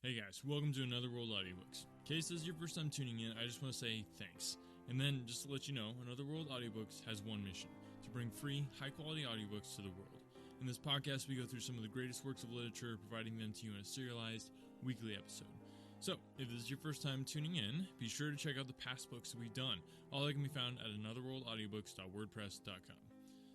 Hey guys, welcome to Another World Audiobooks. In case this is your first time tuning in, I just want to say thanks. And then, just to let you know, Another World Audiobooks has one mission: to bring free, high-quality audiobooks to the world. In this podcast, we go through some of the greatest works of literature, providing them to you in a serialized, weekly episode. So, if this is your first time tuning in, be sure to check out the past books that we've done. All that can be found at anotherworldaudiobooks.wordpress.com.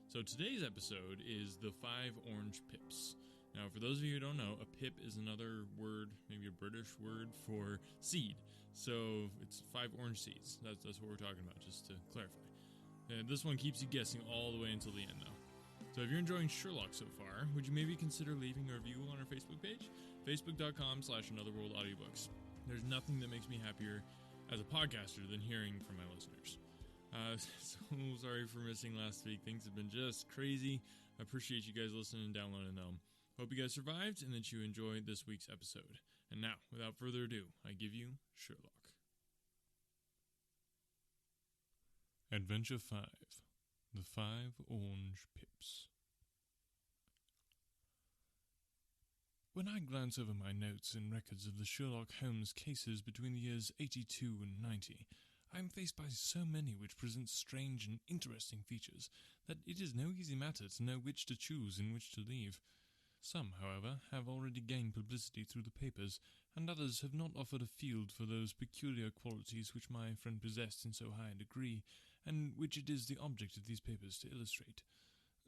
So today's episode is The 5 Orange Pips. Now, for those of you who don't know, a pip is another word, maybe a British word for seed. So it's 5 orange seeds. That's what we're talking about, just to clarify. And this one keeps you guessing all the way until the end, though. So if you're enjoying Sherlock so far, would you maybe consider leaving a review on our Facebook page? Facebook.com/AnotherWorldAudiobooks. There's nothing that makes me happier as a podcaster than hearing from my listeners. So sorry for missing last week. Things have been just crazy. I appreciate you guys listening and downloading them. Hope you guys survived and that you enjoyed this week's episode. And now, without further ado, I give you Sherlock. Adventure 5. The 5 Orange Pips. When I glance over my notes and records of the Sherlock Holmes cases between the years 82 and 90, I am faced by so many which present strange and interesting features that it is no easy matter to know which to choose and which to leave. Some, however, have already gained publicity through the papers, and others have not offered a field for those peculiar qualities which my friend possessed in so high a degree, and which it is the object of these papers to illustrate.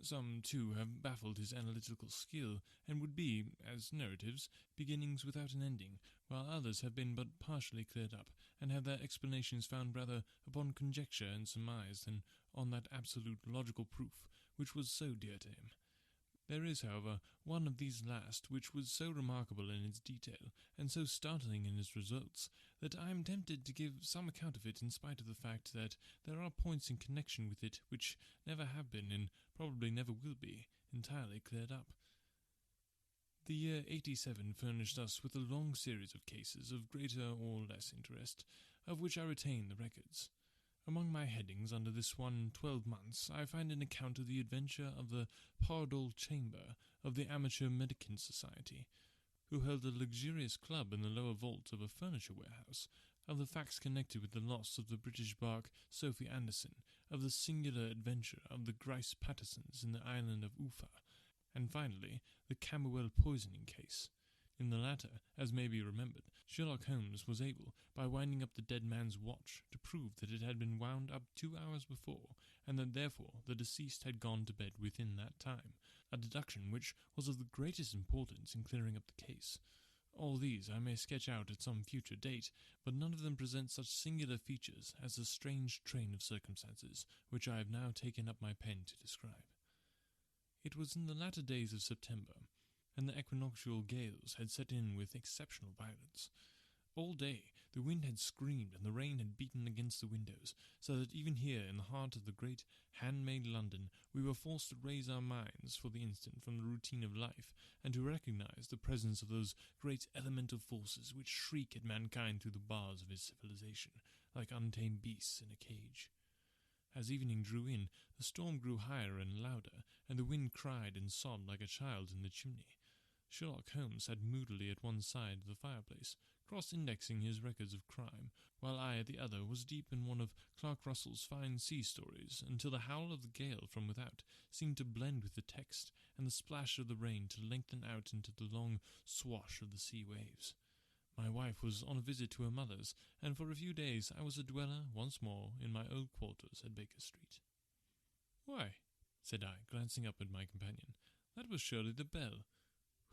Some, too, have baffled his analytical skill, and would be, as narratives, beginnings without an ending, while others have been but partially cleared up, and have their explanations found rather upon conjecture and surmise than on that absolute logical proof which was so dear to him. There is, however, one of these last which was so remarkable in its detail, and so startling in its results, that I am tempted to give some account of it in spite of the fact that there are points in connection with it which never have been, and probably never will be, entirely cleared up. The year 87 furnished us with a long series of cases of greater or less interest, of which I retain the records. Among my headings under this one 12 months, I find an account of the adventure of the Pardol Chamber of the Amateur Mendicant Society, who held a luxurious club in the lower vault of a furniture warehouse, of the facts connected with the loss of the British bark Sophie Anderson, of the singular adventure of the Grice Pattersons in the island of Ufa, and finally the Camberwell poisoning case. In the latter, as may be remembered, Sherlock Holmes was able, by winding up the dead man's watch, to prove that it had been wound up 2 hours before, and that therefore the deceased had gone to bed within that time, a deduction which was of the greatest importance in clearing up the case. All these I may sketch out at some future date, but none of them present such singular features as the strange train of circumstances which I have now taken up my pen to describe. It was in the latter days of September, and the equinoctial gales had set in with exceptional violence. All day the wind had screamed and the rain had beaten against the windows, so that even here in the heart of the great handmade London we were forced to raise our minds for the instant from the routine of life, and to recognize the presence of those great elemental forces which shriek at mankind through the bars of his civilization, like untamed beasts in a cage. As evening drew in, the storm grew higher and louder, and the wind cried and sobbed like a child in the chimney. Sherlock Holmes sat moodily at one side of the fireplace, cross-indexing his records of crime, while I at the other was deep in one of Clark Russell's fine sea stories, until the howl of the gale from without seemed to blend with the text, and the splash of the rain to lengthen out into the long swash of the sea waves. My wife was on a visit to her mother's, and for a few days I was a dweller once more in my old quarters at Baker Street. "Why," said I, glancing up at my companion, "that was surely the bell.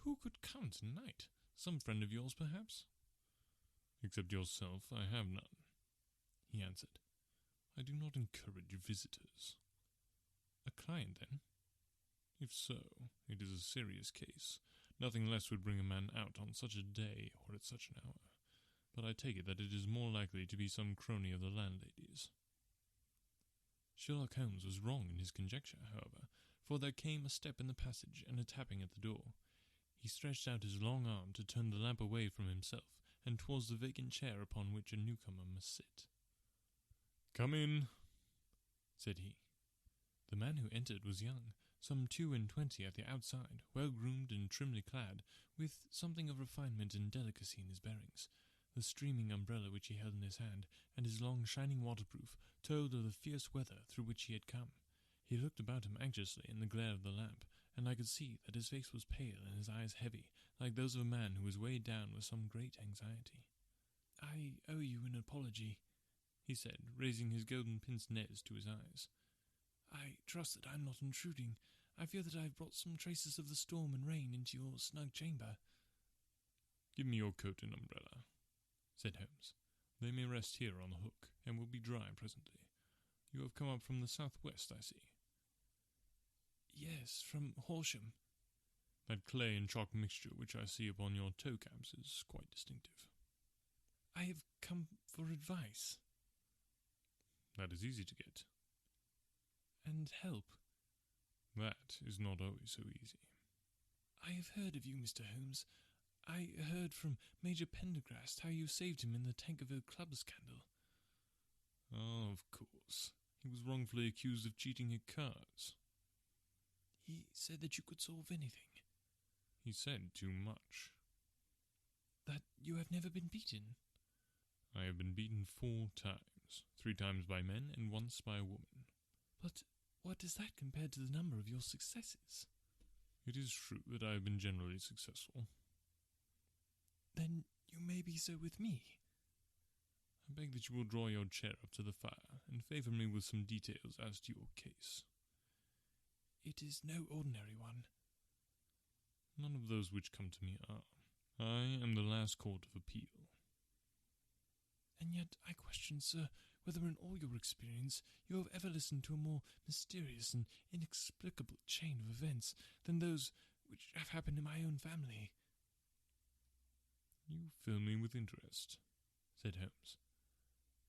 Who could come tonight? Some friend of yours, perhaps?" "Except yourself, I have none," he answered. "I do not encourage visitors." "A client, then?" "If so, it is a serious case. Nothing less would bring a man out on such a day or at such an hour. But I take it that it is more likely to be some crony of the landlady's." Sherlock Holmes was wrong in his conjecture, however, for there came a step in the passage and a tapping at the door. He stretched out his long arm to turn the lamp away from himself and towards the vacant chair upon which a newcomer must sit. "Come in," said he. The man who entered was young, some 22 at the outside, well-groomed and trimly clad, with something of refinement and delicacy in his bearings. The streaming umbrella which he held in his hand, and his long shining waterproof, told of the fierce weather through which he had come. He looked about him anxiously in the glare of the lamp, and I could see that his face was pale and his eyes heavy, like those of a man who was weighed down with some great anxiety. "I owe you an apology," he said, raising his golden pince-nez to his eyes. "I trust that I am not intruding. I fear that I have brought some traces of the storm and rain into your snug chamber." "Give me your coat and umbrella," said Holmes. "They may rest here on the hook, and will be dry presently. You have come up from the southwest, I see." "Yes, from Horsham." "That clay and chalk mixture which I see upon your toe caps is quite distinctive." "I have come for advice." "That is easy to get." "And help." "That is not always so easy." "I have heard of you, Mr. Holmes. I heard from Major Pendergrast how you saved him in the Tankerville Club scandal." "Oh, of course. He was wrongfully accused of cheating at cards." "He said that you could solve anything." "He said too much." "That you have never been beaten." "I have been beaten 4 times, 3 times by men and once by a woman." "But what is that compared to the number of your successes?" "It is true that I have been generally successful." "Then you may be so with me." "I beg that you will draw your chair up to the fire, and favour me with some details as to your case." "It is no ordinary one." "None of those which come to me are. I am the last court of appeal." "And yet I question, sir, whether in all your experience you have ever listened to a more mysterious and inexplicable chain of events than those which have happened in my own family." "You fill me with interest," said Holmes.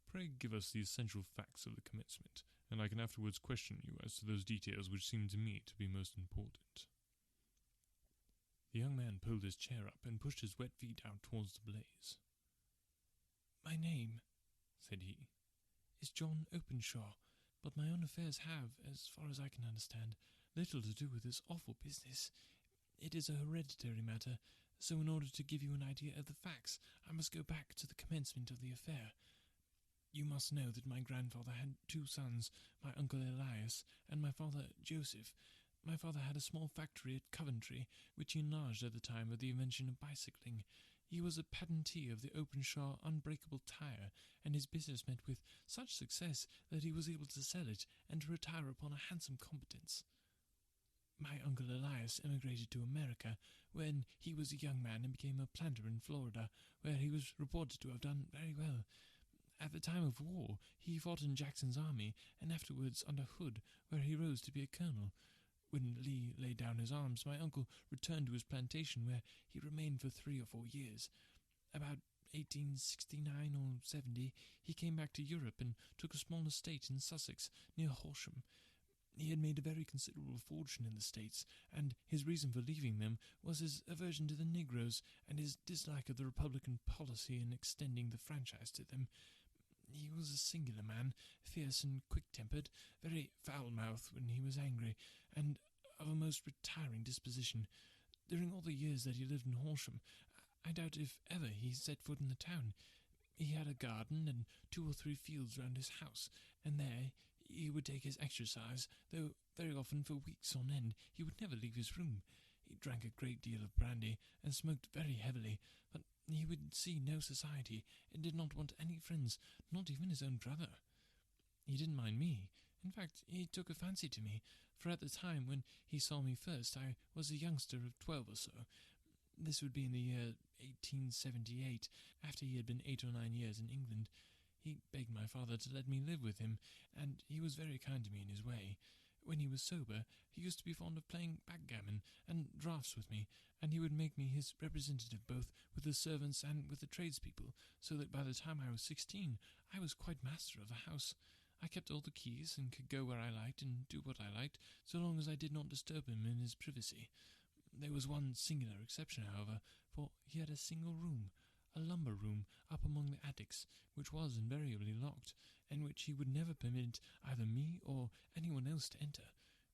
"Pray give us the essential facts of the commencement, and I can afterwards question you as to those details which seem to me to be most important." The young man pulled his chair up and pushed his wet feet out towards the blaze. "My name," said he, "is John Openshaw, but my own affairs have, as far as I can understand, little to do with this awful business. It is a hereditary matter, so in order to give you an idea of the facts, I must go back to the commencement of the affair. You must know that my grandfather had 2 sons, my uncle Elias and my father Joseph. My father had a small factory at Coventry, which he enlarged at the time of the invention of bicycling. He was a patentee of the Openshaw unbreakable tire, and his business met with such success that he was able to sell it and to retire upon a handsome competence. My uncle Elias emigrated to America when he was a young man and became a planter in Florida, where he was reported to have done very well. At the time of war, he fought in Jackson's army, and afterwards under Hood, where he rose to be a colonel. When Lee laid down his arms, my uncle returned to his plantation, where he remained for 3 or 4 years. About 1869 or 70, he came back to Europe and took a small estate in Sussex, near Horsham. He had made a very considerable fortune in the States, and his reason for leaving them was his aversion to the negroes and his dislike of the Republican policy in extending the franchise to them. He was a singular man, fierce and quick-tempered, very foul-mouthed when he was angry, and of a most retiring disposition. During all the years that he lived in Horsham, I doubt if ever he set foot in the town. He had a garden and 2 or 3 fields round his house, and there he would take his exercise, though very often for weeks on end he would never leave his room. He drank a great deal of brandy, and smoked very heavily, but he would see no society, and did not want any friends, not even his own brother. He didn't mind me. In fact, he took a fancy to me, for at the time when he saw me first I was a youngster of 12 or so. This would be in the year 1878, after he had been 8 or 9 years in England. He begged my father to let me live with him, and he was very kind to me in his way. When he was sober, he used to be fond of playing backgammon and draughts with me, and he would make me his representative both with the servants and with the tradespeople, so that by the time I was 16, I was quite master of the house. I kept all the keys, and could go where I liked and do what I liked, so long as I did not disturb him in his privacy. There was one singular exception, however, for he had a single room, a lumber room up among the attics, which was invariably locked, and which he would never permit either me or anyone else to enter.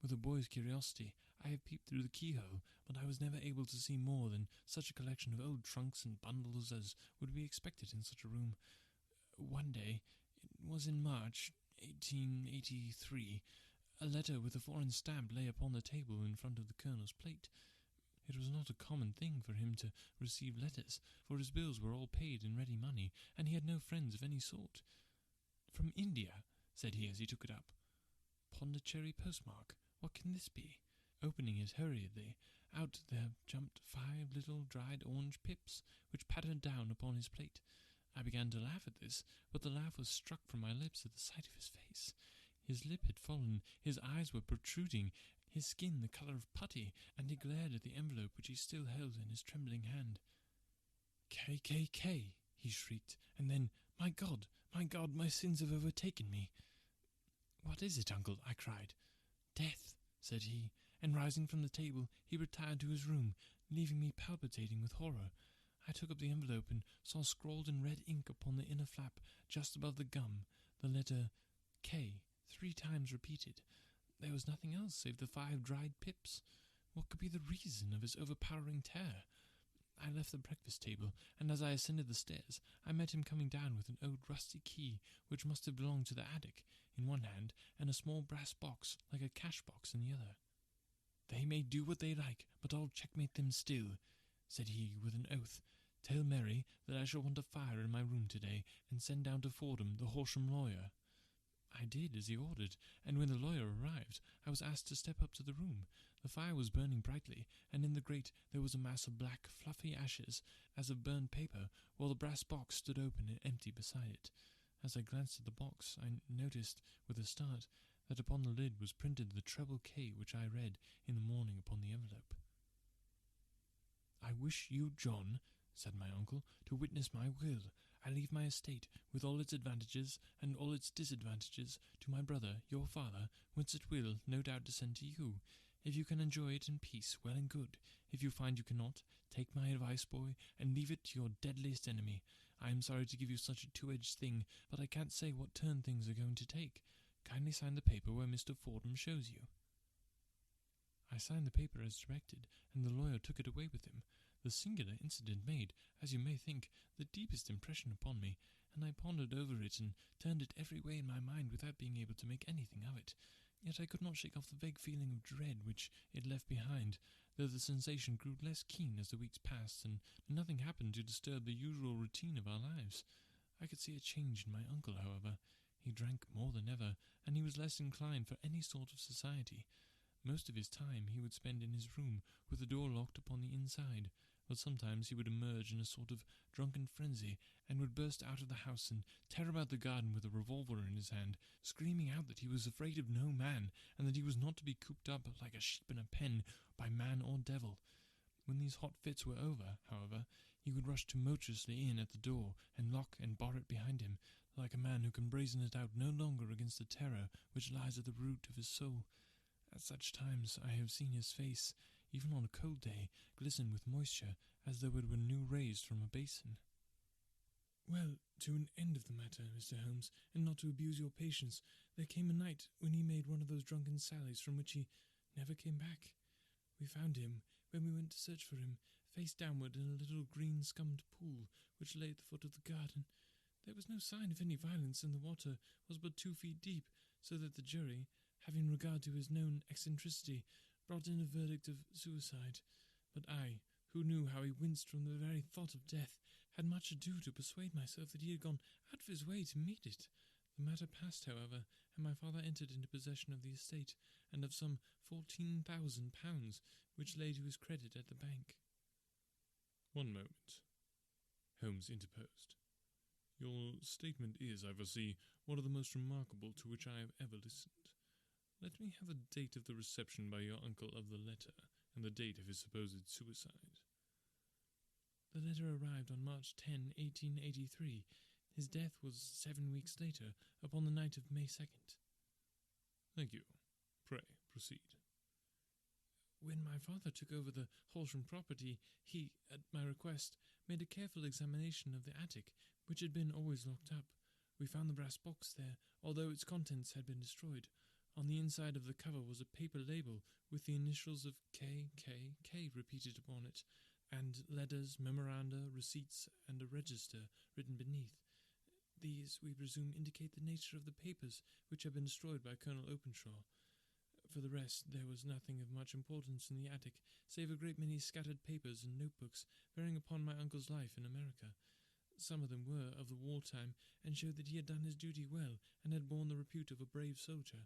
With a boy's curiosity, I have peeped through the keyhole, but I was never able to see more than such a collection of old trunks and bundles as would be expected in such a room. One day, it was in March 1883, a letter with a foreign stamp lay upon the table in front of the Colonel's plate. It was not a common thing for him to receive letters, for his bills were all paid in ready money, and he had no friends of any sort. "From India," said he as he took it up. "Pondicherry postmark. What can this be?" Opening it hurriedly, out there jumped 5 little dried orange pips, which pattered down upon his plate. I began to laugh at this, but the laugh was struck from my lips at the sight of his face. His lip had fallen, his eyes were protruding, his skin the colour of putty, and he glared at the envelope which he still held in his trembling hand. "K," he shrieked, and then, my God, my sins have overtaken me." "What is it, uncle?" I cried. "Death," said he, and rising from the table, he retired to his room, leaving me palpitating with horror. I took up the envelope and saw scrawled in red ink upon the inner flap, just above the gum, the letter K, 3 times repeated. There was nothing else save the 5 dried pips. What could be the reason of his overpowering terror? I left the breakfast table, and as I ascended the stairs, I met him coming down with an old rusty key, which must have belonged to the attic, in one hand, and a small brass box, like a cash-box, in the other. "They may do what they like, but I'll checkmate them still," said he with an oath. "Tell Mary that I shall want a fire in my room today, and send down to Fordham the Horsham lawyer." I did as he ordered, and when the lawyer arrived, I was asked to step up to the room. The fire was burning brightly, and in the grate there was a mass of black, fluffy ashes, as of burned paper, while the brass box stood open and empty beside it. As I glanced at the box, I noticed, with a start, that upon the lid was printed the treble K which I read in the morning upon the envelope. "I wish you, John," said my uncle, "to witness my will. I leave my estate, with all its advantages and all its disadvantages, to my brother, your father, whence it will, no doubt, descend to you. If you can enjoy it in peace, well and good. If you find you cannot, take my advice, boy, and leave it to your deadliest enemy. I am sorry to give you such a 2-edged thing, but I can't say what turn things are going to take. Kindly sign the paper where Mr. Fordham shows you." I signed the paper as directed, and the lawyer took it away with him. The singular incident made, as you may think, the deepest impression upon me, and I pondered over it and turned it every way in my mind without being able to make anything of it. Yet I could not shake off the vague feeling of dread which it left behind, though the sensation grew less keen as the weeks passed, and nothing happened to disturb the usual routine of our lives. I could see a change in my uncle, however. He drank more than ever, and he was less inclined for any sort of society. Most of his time he would spend in his room, with the door locked upon the inside, but sometimes he would emerge in a sort of drunken frenzy, and would burst out of the house and tear about the garden with a revolver in his hand, screaming out that he was afraid of no man, and that he was not to be cooped up like a sheep in a pen by man or devil. When these hot fits were over, however, he would rush tumultuously in at the door, and lock and bar it behind him, like a man who can brazen it out no longer against the terror which lies at the root of his soul. At such times I have seen his face, even on a cold day, glisten with moisture, as though it were new raised from a basin. "Well, to an end of the matter, Mr. Holmes, and not to abuse your patience, there came a night when he made one of those drunken sallies from which he never came back. We found him, when we went to search for him, face downward in a little green scummed pool which lay at the foot of the garden. There was no sign of any violence, and the water was but 2 feet deep, so that the jury, having regard to his known eccentricity, brought in a verdict of suicide. But I, who knew how he winced from the very thought of death, had much ado to persuade myself that he had gone out of his way to meet it. The matter passed, however, and my father entered into possession of the estate, and of some £14,000, which lay to his credit at the bank." "One moment," Holmes interposed. "Your statement is, I foresee, one of the most remarkable to which I have ever listened. Let me have the date of the reception by your uncle of the letter, and the date of his supposed suicide." "The letter arrived on March 10, 1883. His death was 7 weeks later, upon the night of May 2nd. "Thank you. Pray, proceed." "When my father took over the Horsham property, he, at my request, made a careful examination of the attic, which had been always locked up. We found the brass box there, although its contents had been destroyed. On the inside of the cover was a paper label with the initials of KKK repeated upon it, and letters, memoranda, receipts, and a register written beneath. These, we presume, indicate the nature of the papers which had been destroyed by Colonel Openshaw. For the rest, there was nothing of much importance in the attic, save a great many scattered papers and notebooks bearing upon my uncle's life in America. Some of them were of the war time, and showed that he had done his duty well, and had borne the repute of a brave soldier.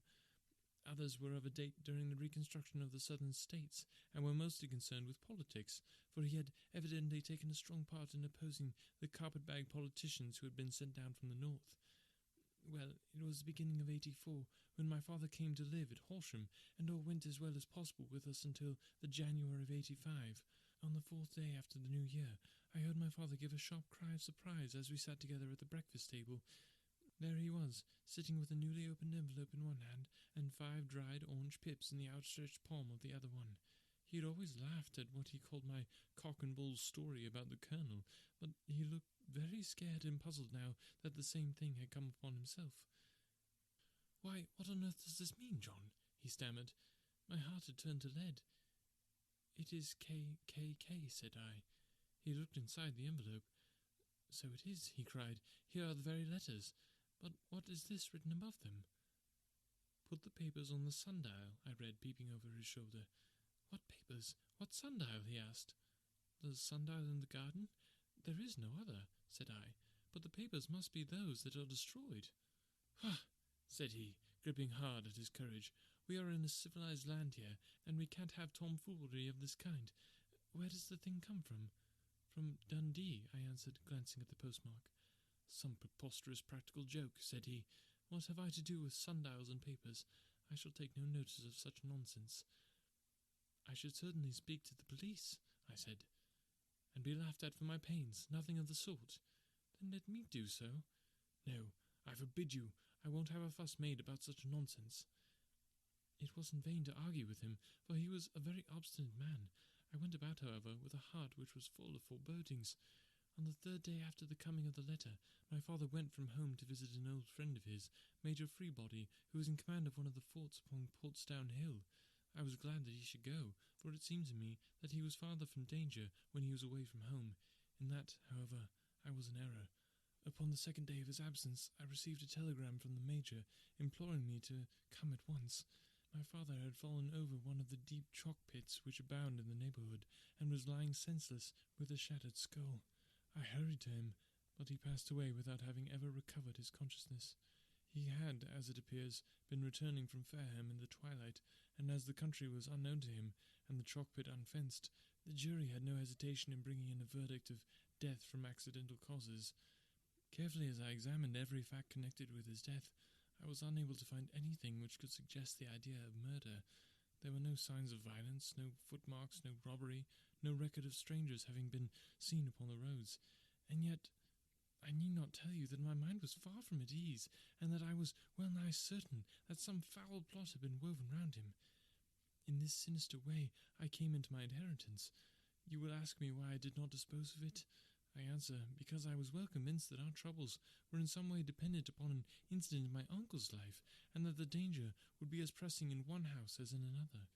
Others were of a date during the reconstruction of the southern states, and were mostly concerned with politics, for he had evidently taken a strong part in opposing the carpet-bag politicians who had been sent down from the north. Well, it was the beginning of 84, when my father came to live at Horsham, and all went as well as possible with us until the January of 85. On the 4th day after the new year, I heard my father give a sharp cry of surprise as we sat together at the breakfast table. There he was, sitting with a newly opened envelope in one hand, and 5 dried orange pips in the outstretched palm of the other one. He had always laughed at what he called my cock and bull story about the colonel, but he looked very scared and puzzled now that the same thing had come upon himself. "Why, what on earth does this mean, John?" he stammered. My heart had turned to lead. "It is KKK," said I. He looked inside the envelope. "So it is," he cried. "Here are the very letters. But what is this written above them?" "Put the papers on the sundial," I read, peeping over his shoulder. "What papers? What sundial?" he asked. "The sundial in the garden? There is no other," said I. "But the papers must be those that are destroyed." "Ah," said he, gripping hard at his courage. "We are in a civilized land here, and we can't have tomfoolery of this kind. Where does the thing come from?" "From Dundee," I answered, glancing at the postmark. "Some preposterous practical joke," said he. "What have I to do with sundials and papers? I shall take no notice of such nonsense." "I should certainly speak to the police," I said. "And be laughed at for my pains. Nothing of the sort." "Then let me do so." "No, I forbid you. I won't have a fuss made about such nonsense." It was in vain to argue with him, for he was a very obstinate man. I went about, however, with a heart which was full of forebodings. On the 3rd day after the coming of the letter, my father went from home to visit an old friend of his, Major Freebody, who was in command of one of the forts upon Portsdown Hill. I was glad that he should go, for it seemed to me that he was farther from danger when he was away from home. In that, however, I was in error. Upon the 2nd day of his absence, I received a telegram from the Major, imploring me to come at once. My father had fallen over one of the deep chalk pits which abound in the neighbourhood, and was lying senseless with a shattered skull. I hurried to him, but he passed away without having ever recovered his consciousness. He had, as it appears, been returning from Fareham in the twilight, and as the country was unknown to him, and the chalk pit unfenced, the jury had no hesitation in bringing in a verdict of death from accidental causes. Carefully as I examined every fact connected with his death, I was unable to find anything which could suggest the idea of murder. There were no signs of violence, no footmarks, no robbery, no record of strangers having been seen upon the roads. And yet, I need not tell you that my mind was far from at ease, and that I was well nigh certain that some foul plot had been woven round him. In this sinister way I came into my inheritance. You will ask me why I did not dispose of it. I answer, because I was well convinced that our troubles were in some way dependent upon an incident in my uncle's life, and that the danger would be as pressing in one house as in another.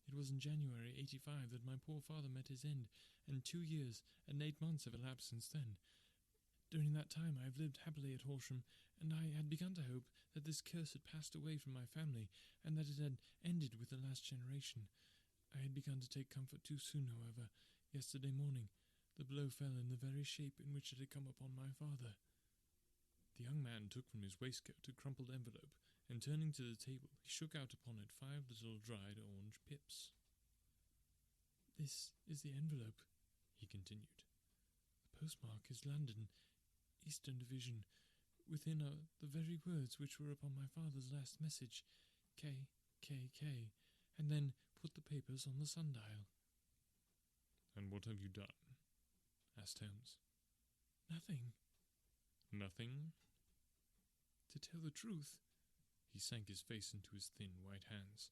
It was in January 85 that my poor father met his end, and 2 years and 8 months have elapsed since then. During that time I have lived happily at Horsham, and I had begun to hope that this curse had passed away from my family, and that it had ended with the last generation. I had begun to take comfort too soon, however. Yesterday morning the blow fell in the very shape in which it had come upon my father. The young man took from his waistcoat a crumpled envelope, and turning to the table, he shook out upon it 5 little dried orange pips. "This is the envelope," he continued. "The postmark is London, Eastern Division. Within are the very words which were upon my father's last message, KKK, and then put the papers on the sundial." "And what have you done?" asked Holmes. "Nothing." "Nothing?" "To tell the truth," he sank his face into his thin white hands,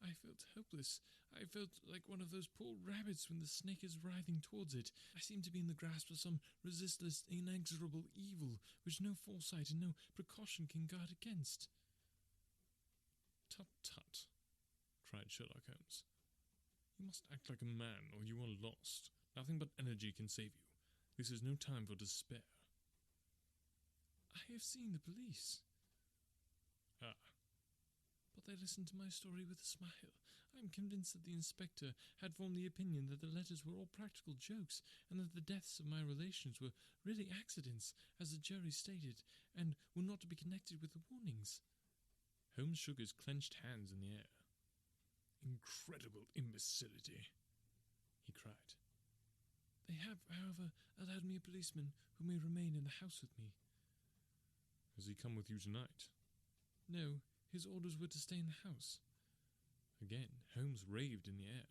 "I felt helpless. I felt like one of those poor rabbits when the snake is writhing towards it. I seemed to be in the grasp of some resistless, inexorable evil, which no foresight and no precaution can guard against." "Tut, tut," cried Sherlock Holmes. "You must act like a man, or you are lost. Nothing but energy can save you. This is no time for despair." "I have seen the police." "Ah, "But they listened to my story with a smile. I am convinced that the inspector had formed the opinion that the letters were all practical jokes, and that the deaths of my relations were really accidents, as the jury stated, and were not to be connected with the warnings." Holmes shook his clenched hands in the air. "Incredible imbecility," he cried. "They have, however, allowed me a policeman who may remain in the house with me." "Has he come with you tonight?" "No, his orders were to stay in the house." Again Holmes raved in the air.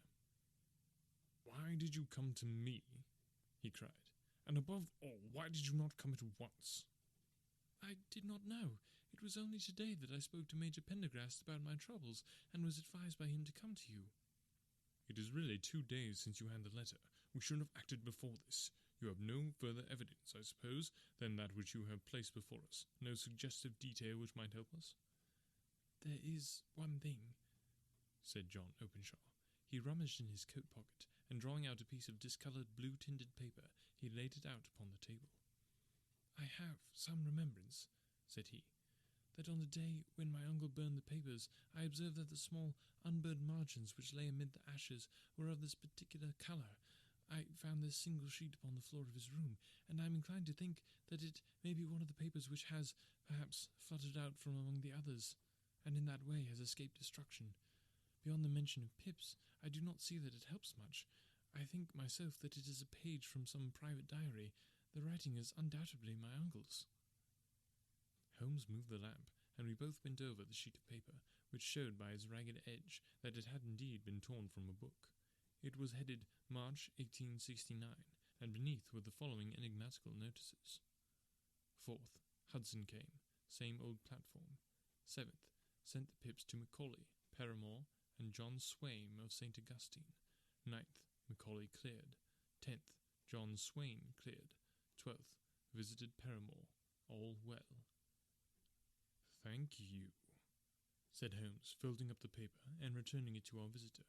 "Why did you come to me?" he cried. "And above all, why did you not come at once?" "I did not know. It was only today that I spoke to Major Pendergrast about my troubles, and was advised by him to come to you." "It is really 2 days since you had the letter. We should have acted before this. You have no further evidence, I suppose, than that which you have placed before us. No suggestive detail which might help us?" "There is one thing," said John Openshaw. He rummaged in his coat pocket, and drawing out a piece of discoloured blue-tinted paper, he laid it out upon the table. "I have some remembrance," said he, "that on the day when my uncle burned the papers, I observed that the small unburned margins which lay amid the ashes were of this particular colour. I found this single sheet upon the floor of his room, and I am inclined to think that it may be one of the papers which has, perhaps, fluttered out from among the others, and in that way has escaped destruction. Beyond the mention of Pip's, I do not see that it helps much. I think myself that it is a page from some private diary. The writing is undoubtedly my uncle's." Holmes moved the lamp, and we both bent over the sheet of paper, which showed by its ragged edge that it had indeed been torn from a book. It was headed March 1869, and beneath were the following enigmatical notices: 4th, Hudson came, same old platform. 7th, sent the Pips to Macaulay, Paramore, and John Swain of St. Augustine. 9th, Macaulay cleared. 10th, John Swain cleared. 12th, visited Paramore. All well. "Thank you," said Holmes, folding up the paper and returning it to our visitor.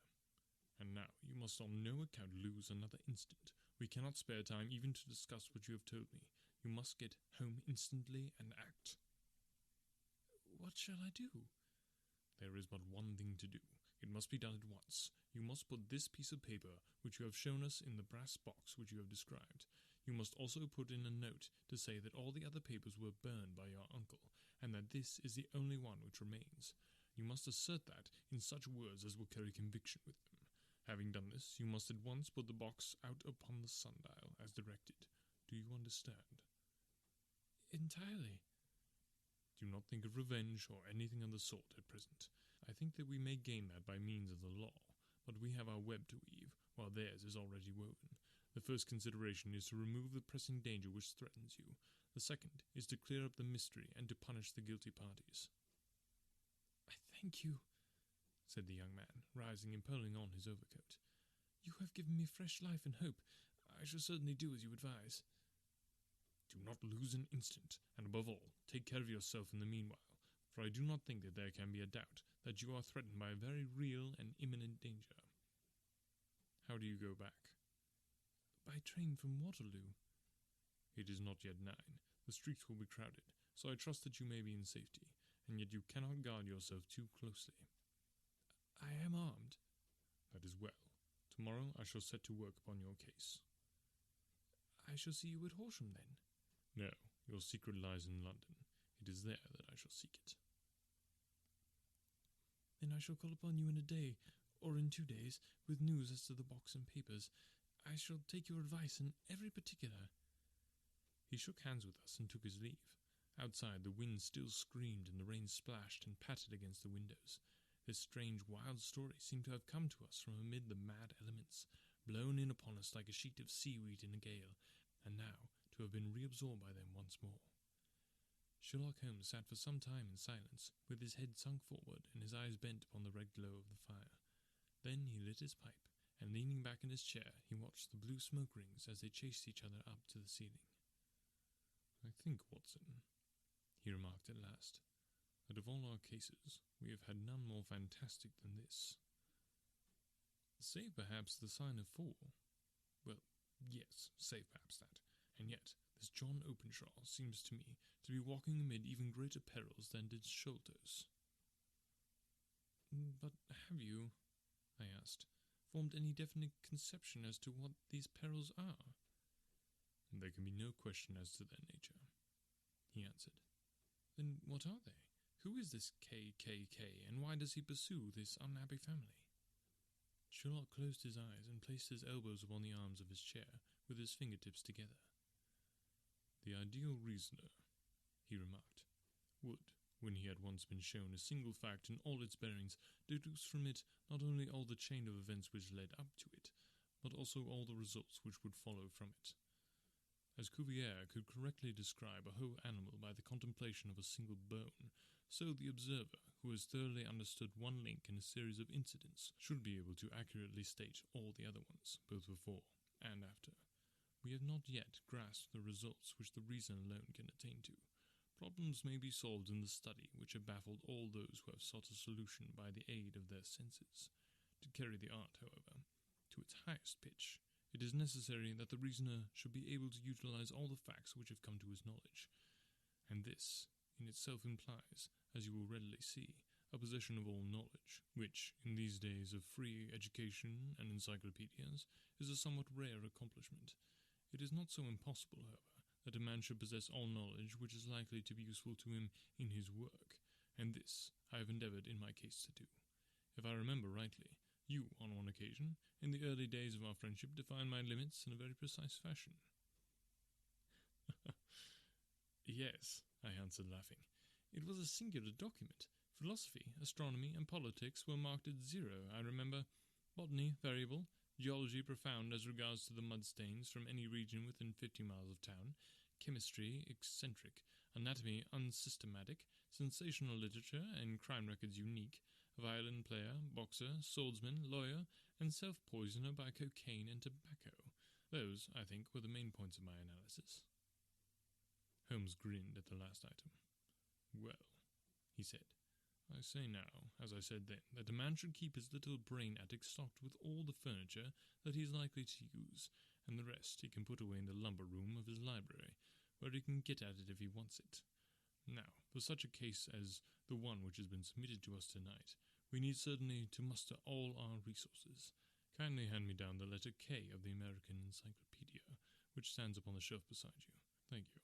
"And now you must on no account lose another instant. We cannot spare time even to discuss what you have told me. You must get home instantly and act." "What shall I do?" "There is but one thing to do. It must be done at once. You must put this piece of paper, which you have shown us, in the brass box which you have described. You must also put in a note to say that all the other papers were burned by your uncle, and that this is the only one which remains. You must assert that in such words as will carry conviction with them. Having done this, you must at once put the box out upon the sundial, as directed. Do you understand?" "Entirely." "Do not think of revenge or anything of the sort at present. I think that we may gain that by means of the law, but we have our web to weave, while theirs is already woven. The first consideration is to remove the pressing danger which threatens you. The second is to clear up the mystery and to punish the guilty parties." "I thank you," said the young man, rising and pulling on his overcoat. "You have given me fresh life and hope. I shall certainly do as you advise." "Do not lose an instant, and above all, take care of yourself in the meanwhile, for I do not think that there can be a doubt that you are threatened by a very real and imminent danger. How do you go back?" "By train from Waterloo." "It is not yet 9. The streets will be crowded, so I trust that you may be in safety, and yet you cannot guard yourself too closely." "I am armed." "That is well. Tomorrow I shall set to work upon your case." "I shall see you at Horsham, then?" "No, your secret lies in London. It is there that I shall seek it." "Then I shall call upon you in a day, or in 2 days, with news as to the box and papers. I shall take your advice in every particular." He shook hands with us and took his leave. Outside, the wind still screamed and the rain splashed and pattered against the windows. This strange, wild story seemed to have come to us from amid the mad elements, blown in upon us like a sheet of seaweed in a gale, and now to have been reabsorbed by them once more. Sherlock Holmes sat for some time in silence, with his head sunk forward and his eyes bent upon the red glow of the fire. Then he lit his pipe, and leaning back in his chair, he watched the blue smoke rings as they chased each other up to the ceiling. "I think, Watson," he remarked at last, that of all our cases, we have had none more fantastic than this. Save perhaps the sign of 4. Well, yes, save perhaps that. And yet, this John Openshaw seems to me to be walking amid even greater perils than did Sholtos. But have you, I asked, formed any definite conception as to what these perils are? There can be no question as to their nature, he answered. Then what are they? Who is this KKK, and why does he pursue this unhappy family? Sherlock closed his eyes and placed his elbows upon the arms of his chair, with his fingertips together. The ideal reasoner, he remarked, would, when he had once been shown a single fact in all its bearings, deduce from it not only all the chain of events which led up to it, but also all the results which would follow from it. As Cuvier could correctly describe a whole animal by the contemplation of a single bone, so the observer, who has thoroughly understood one link in a series of incidents, should be able to accurately state all the other ones, both before and after. We have not yet grasped the results which the reason alone can attain to. Problems may be solved in the study which have baffled all those who have sought a solution by the aid of their senses. To carry the art, however, to its highest pitch, it is necessary that the reasoner should be able to utilize all the facts which have come to his knowledge. And this, in itself implies, as you will readily see, a possession of all knowledge, which, in these days of free education and encyclopedias, is a somewhat rare accomplishment. It is not so impossible, however, that a man should possess all knowledge which is likely to be useful to him in his work, and this I have endeavoured in my case to do. If I remember rightly, you, on one occasion, in the early days of our friendship, defined my limits in a very precise fashion. Yes, I answered, laughing. It was a singular document. Philosophy, astronomy, and politics were marked at 0, I remember. Botany, variable. Geology, profound as regards to the mud stains from any region within 50 miles of town. Chemistry, eccentric. Anatomy, unsystematic. Sensational literature and crime records unique. Violin player, boxer, swordsman, lawyer, and self-poisoner by cocaine and tobacco. Those, I think, were the main points of my analysis. Holmes grinned at the last item. Well, he said, I say now, as I said then, that a man should keep his little brain attic stocked with all the furniture that he is likely to use, and the rest he can put away in the lumber room of his library, where he can get at it if he wants it. Now, for such a case as the one which has been submitted to us tonight, we need certainly to muster all our resources. Kindly hand me down the letter K of the American Encyclopedia, which stands upon the shelf beside you. Thank you.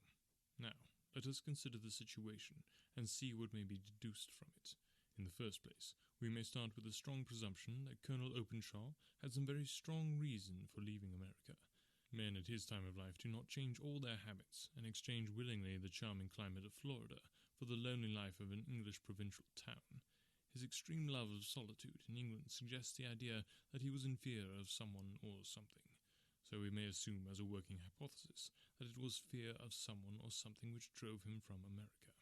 Now, let us consider the situation, and see what may be deduced from it. In the first place, we may start with a strong presumption that Colonel Openshaw had some very strong reason for leaving America. Men at his time of life do not change all their habits, and exchange willingly the charming climate of Florida for the lonely life of an English provincial town. His extreme love of solitude in England suggests the idea that he was in fear of someone or something. So we may assume as a working hypothesis that it was fear of someone or something which drove him from America.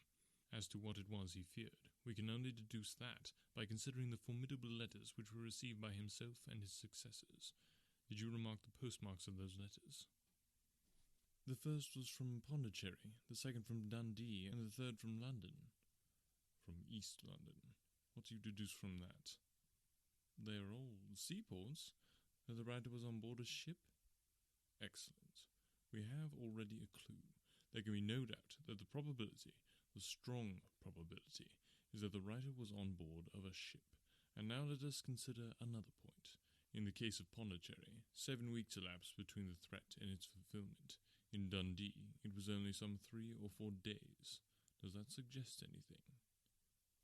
As to what it was he feared, we can only deduce that by considering the formidable letters which were received by himself and his successors. Did you remark the postmarks of those letters? The first was from Pondicherry, the second from Dundee, and the third from London. From East London. What do you deduce from that? They are all seaports. That the writer was on board a ship? Excellent. We have already a clue. There can be no doubt that the probability, the strong probability, is that the writer was on board of a ship. And now let us consider another point. In the case of Pondicherry, 7 weeks elapsed between the threat and its fulfillment. In Dundee, it was only some 3 or 4 days. Does that suggest anything?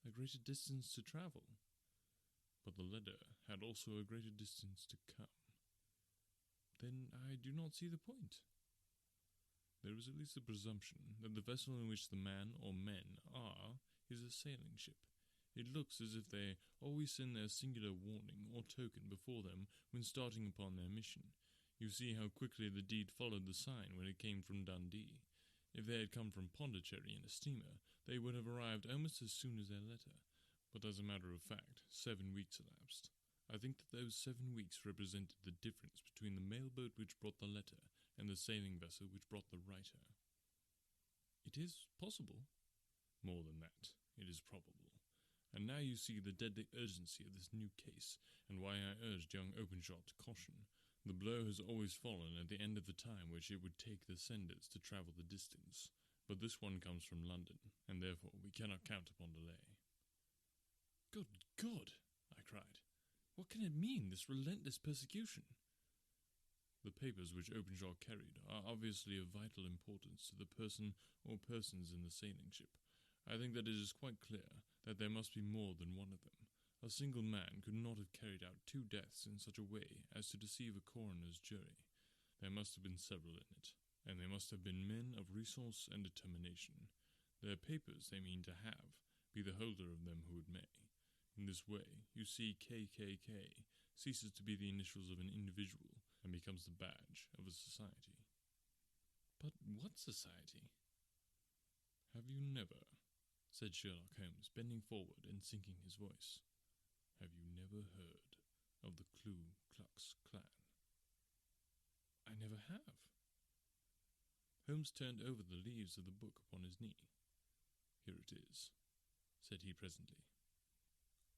A greater distance to travel. But the letter had also a greater distance to come. Then I do not see the point. There is at least a presumption that the vessel in which the man or men are is a sailing ship. It looks as if they always send their singular warning or token before them when starting upon their mission. You see how quickly the deed followed the sign when it came from Dundee. If they had come from Pondicherry in a steamer, they would have arrived almost as soon as their letter. But as a matter of fact, 7 weeks elapsed. I think that those 7 weeks represented the difference between the mail-boat which brought the letter and the sailing vessel which brought the writer. It is possible. More than that, it is probable. And now you see the deadly urgency of this new case, and why I urged young Openshaw to caution. The blow has always fallen at the end of the time which it would take the senders to travel the distance, but this one comes from London, and therefore we cannot count upon delay. Good God, I cried. What can it mean, this relentless persecution? The papers which Openshaw carried are obviously of vital importance to the person or persons in the sailing ship. I think that it is quite clear that there must be more than one of them. A single man could not have carried out 2 deaths in such a way as to deceive a coroner's jury. There must have been several in it, and they must have been men of resource and determination. Their papers they mean to have, be the holder of them who it may. In this way, you see KKK ceases to be the initials of an individual and becomes the badge of a society. But what society? Have you never, said Sherlock Holmes, bending forward and sinking his voice, have you never heard of the Ku Klux Klan? I never have. Holmes turned over the leaves of the book upon his knee. Here it is, said he presently.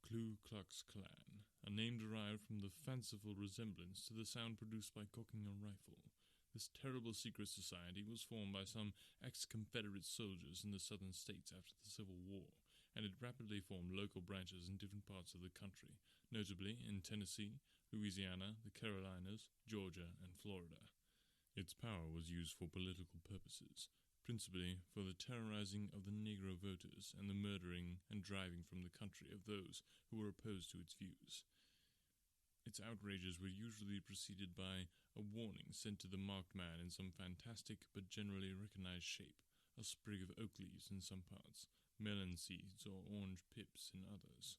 Ku Klux Klan, a name derived from the fanciful resemblance to the sound produced by cocking a rifle. This terrible secret society was formed by some ex-Confederate soldiers in the southern states after the Civil War, and it rapidly formed local branches in different parts of the country, notably in Tennessee, Louisiana, the Carolinas, Georgia, and Florida. Its power was used for political purposes, principally for the terrorizing of the Negro voters and the murdering and driving from the country of those who were opposed to its views. Its outrages were usually preceded by a warning sent to the marked man in some fantastic but generally recognized shape, a sprig of oak leaves in some parts, melon seeds or orange pips in others.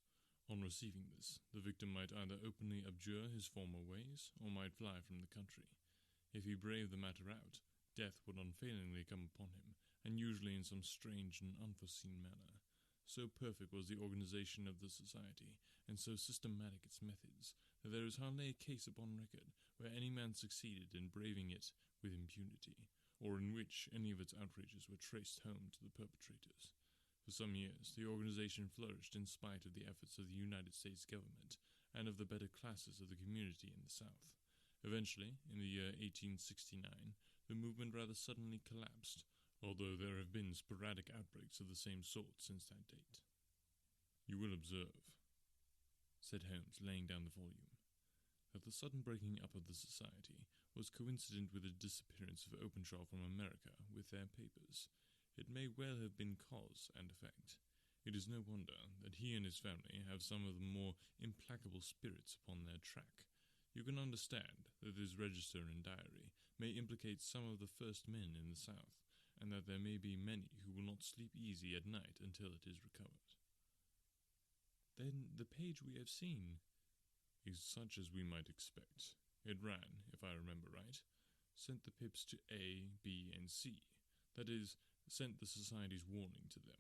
On receiving this, the victim might either openly abjure his former ways, or might fly from the country. If he braved the matter out, death would unfailingly come upon him, and usually in some strange and unforeseen manner. So perfect was the organization of the society, and so systematic its methods, that there is hardly a case upon record where any man succeeded in braving it with impunity, or in which any of its outrages were traced home to the perpetrators. For some years, the organization flourished in spite of the efforts of the United States government and of the better classes of the community in the South. Eventually, in the year 1869, the movement rather suddenly collapsed, although there have been sporadic outbreaks of the same sort since that date. You will observe, said Holmes, laying down the volume, that the sudden breaking up of the society was coincident with the disappearance of Openshaw from America with their papers. It may well have been cause and effect. It is no wonder that he and his family have some of the more implacable spirits upon their track. You can understand that this register and diary may implicate some of the first men in the South, and that there may be many who will not sleep easy at night until it is recovered. Then the page we have seen is such as we might expect. It ran, if I remember right, sent the pips to A, B, and C, that is, sent the society's warning to them.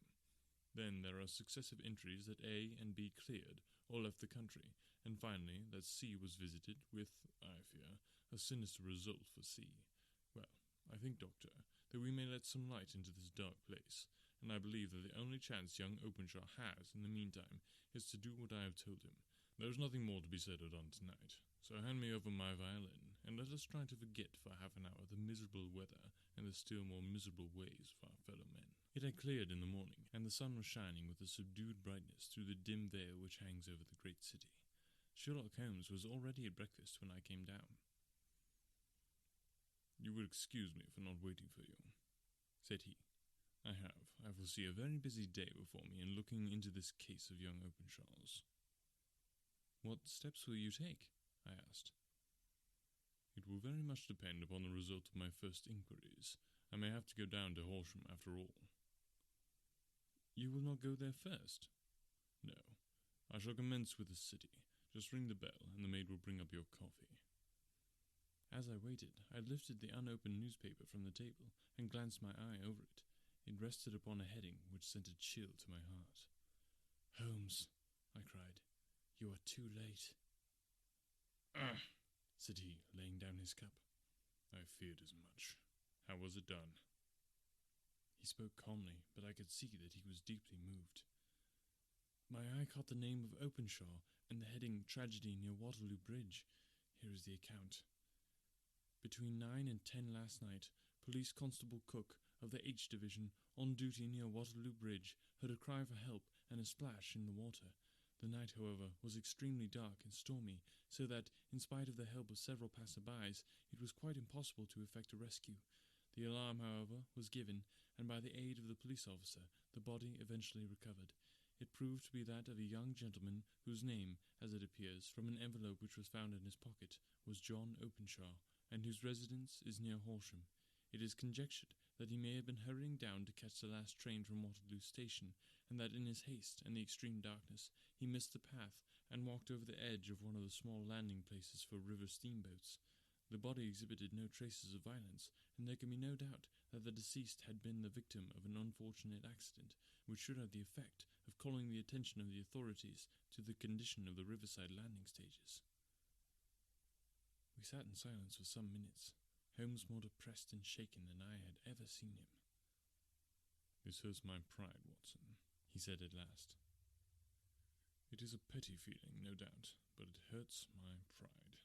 Then there are successive entries that A and B cleared, or left the country, and finally that C was visited, with, I fear, a sinister result for C. Well, I think, Doctor, that we may let some light into this dark place, and I believe that the only chance young Openshaw has, in the meantime, is to do what I have told him. There is nothing more to be said or done tonight, so hand me over my violin, and let us try to forget for half an hour the miserable weather and the still more miserable ways of our fellow men. It had cleared in the morning, and the sun was shining with a subdued brightness through the dim veil which hangs over the great city. Sherlock Holmes was already at breakfast when I came down. You will excuse me for not waiting for you, said he. I foresee a very busy day before me in looking into this case of young Openshaw's. What steps will you take? I asked. It will very much depend upon the result of my first inquiries. I may have to go down to Horsham after all. You will not go there first? No. I shall commence with the city. Just ring the bell, and the maid will bring up your coffee. As I waited, I lifted the unopened newspaper from the table and glanced my eye over it. It rested upon a heading which sent a chill to my heart. "Holmes," I cried, "you are too late." Said he, laying down his cup. I feared as much. How was it done? He spoke calmly, but I could see that he was deeply moved. My eye caught the name of Openshaw and the heading Tragedy near Waterloo Bridge. Here is the account. Between 9 and 10 last night, Police Constable Cook of the H Division, on duty near Waterloo Bridge, heard a cry for help and a splash in the water. The night, however, was extremely dark and stormy, so that, in spite of the help of several passer-bys, it was quite impossible to effect a rescue. The alarm, however, was given, and by the aid of the police officer, the body eventually recovered. It proved to be that of a young gentleman whose name, as it appears, from an envelope which was found in his pocket, was John Openshaw, and whose residence is near Horsham. It is conjectured that he may have been hurrying down to catch the last train from Waterloo Station, and that in his haste and the extreme darkness he missed the path and walked over the edge of one of the small landing places for river steamboats. The body exhibited no traces of violence, and there can be no doubt that the deceased had been the victim of an unfortunate accident, which should have the effect of calling the attention of the authorities to the condition of the riverside landing stages. We sat in silence for some minutes, Holmes more depressed and shaken than I had ever seen him. "This hurts my pride, Watson," he said at last. "It is a petty feeling, no doubt, but it hurts my pride.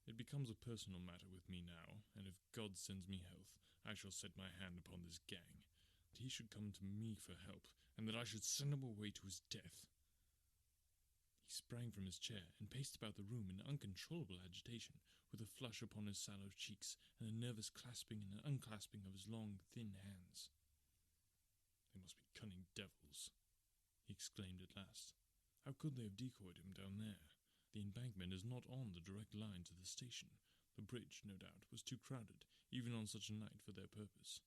It becomes a personal matter with me now, and if God sends me health, I shall set my hand upon this gang, that he should come to me for help, and that I should send him away to his death." He sprang from his chair and paced about the room in uncontrollable agitation, with a flush upon his sallow cheeks and a nervous clasping and unclasping of his long, thin hands. "They must be cunning devils," he exclaimed at last. "How could they have decoyed him down there? The embankment is not on the direct line to the station. The bridge, no doubt, was too crowded, even on such a night, for their purpose.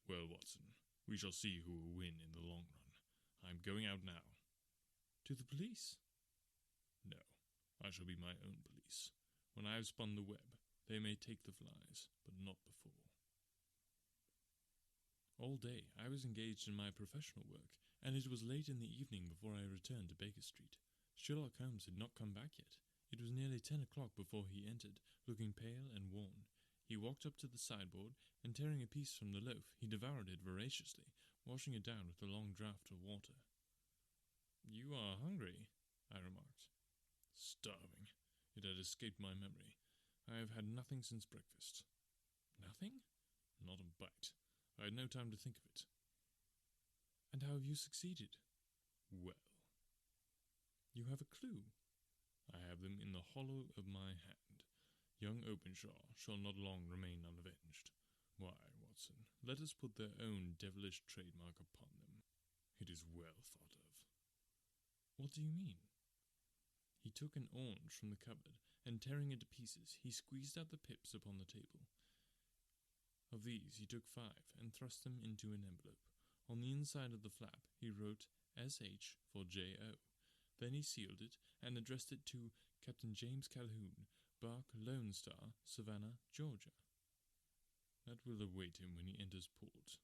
Well, Watson, we shall see who will win in the long run. I am going out now." "To the police?" "No, I shall be my own police. When I have spun the web, they may take the flies, but not before." All day I was engaged in my professional work, and it was late in the evening before I returned to Baker Street. Sherlock Holmes had not come back yet. It was nearly 10 o'clock before he entered, looking pale and worn. He walked up to the sideboard, and tearing a piece from the loaf, he devoured it voraciously, washing it down with a long draught of water. "You are hungry," I remarked. "Starving. It had escaped my memory. I have had nothing since breakfast." "Nothing?" "Not a bite. I had no time to think of it." "And how have you succeeded?" "Well." "You have a clue?" "I have them in the hollow of my hand. Young Openshaw shall not long remain unavenged. Why, Watson, let us put their own devilish trademark upon them. It is well thought of." "What do you mean?" He took an orange from the cupboard, and tearing it to pieces, he squeezed out the pips upon the table. Of these he took 5, and thrust them into an envelope. On the inside of the flap he wrote S.H. for J.O. Then he sealed it, and addressed it to Captain James Calhoun, Bark Lone Star, Savannah, Georgia. "That will await him when he enters port,"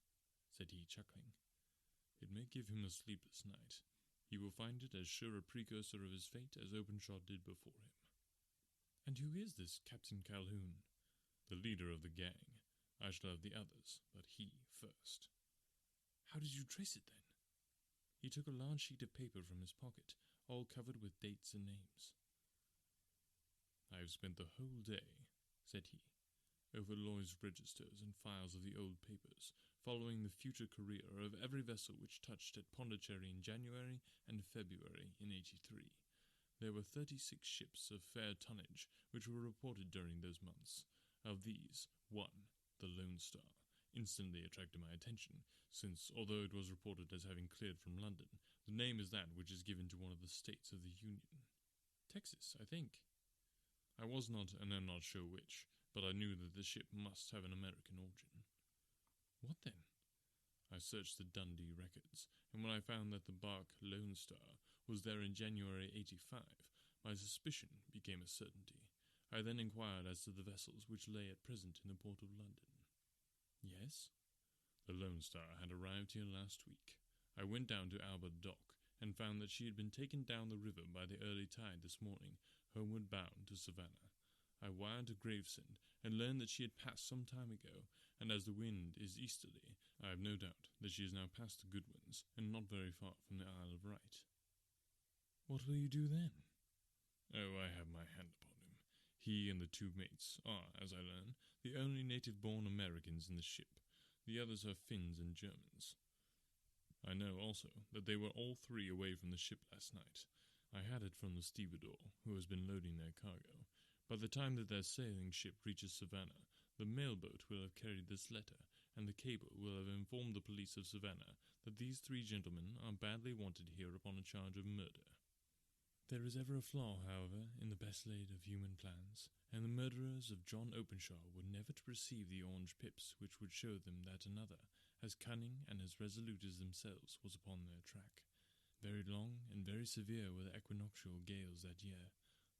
said he, chuckling. "It may give him a sleepless night. He will find it as sure a precursor of his fate as Openshaw did before him." "And who is this Captain Calhoun?" "The leader of the gang. I shall have the others, but he first." "How did you trace it, then?" He took a large sheet of paper from his pocket, all covered with dates and names. "I have spent the whole day," said he, "over Lloyd's registers and files of the old papers, following the future career of every vessel which touched at Pondicherry in January and February in '83. There were 36 ships of fair tonnage which were reported during those months. Of these, one, the Lone Star, instantly attracted my attention, since, although it was reported as having cleared from London, the name is that which is given to one of the states of the Union. Texas, I think." "I was not, and am not sure which, but I knew that the ship must have an American origin." "What then?" "I searched the Dundee records, and when I found that the bark Lone Star was there in January '85, my suspicion became a certainty. I then inquired as to the vessels which lay at present in the port of London." "Yes?" "The Lone Star had arrived here last week. I went down to Albert Dock, and found that she had been taken down the river by the early tide this morning, homeward bound to Savannah. I wired to Gravesend, and learned that she had passed some time ago, and as the wind is easterly, I have no doubt that she is now past the Goodwins, and not very far from the Isle of Wight." What will you do then? Oh, I have my hand upon him. He and the 2 mates are, as I learn, the only native-born Americans in the ship. The others are Finns and Germans. I know also that they were all 3 away from the ship last night. I had it from the stevedore, who has been loading their cargo. By the time that their sailing ship reaches Savannah, the mailboat will have carried this letter, and the cable will have informed the police of Savannah that these 3 gentlemen are badly wanted here upon a charge of murder. There is ever a flaw, however, in the best laid of human plans, and the murderers of John Openshaw were never to receive the orange pips which would show them that another, as cunning and as resolute as themselves, was upon their track. Very long and very severe were the equinoctial gales that year.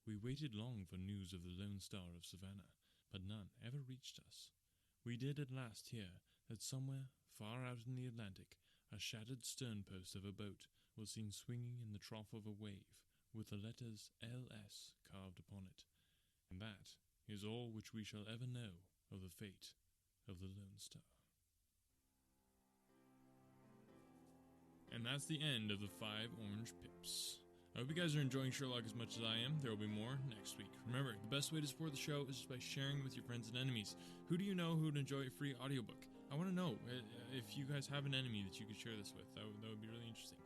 We waited long for news of the Lone Star of Savannah, but none ever reached us. We did at last hear that somewhere, far out in the Atlantic, a shattered sternpost of a boat was seen swinging in the trough of a wave, with the letters L.S. carved upon it. And that is all which we shall ever know of the fate of the Lone Star. And that's the end of the 5 orange pips. I hope you guys are enjoying Sherlock as much as I am. There will be more next week. Remember, the best way to support the show is just by sharing with your friends and enemies. Who do you know who would enjoy a free audiobook? I want to know if you guys have an enemy that you could share this with. That would be really interesting.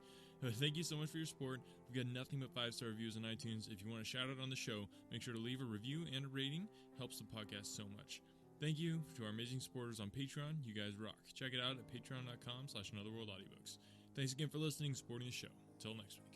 Thank you so much for your support. We've got nothing but 5-star reviews on iTunes. If you want a shout out on the show, make sure to leave a review and a rating. Helps the podcast so much. Thank you to our amazing supporters on Patreon. You guys rock. Check it out at patreon.com/anotherworldaudiobooks. Thanks again for listening and supporting the show. Until next week.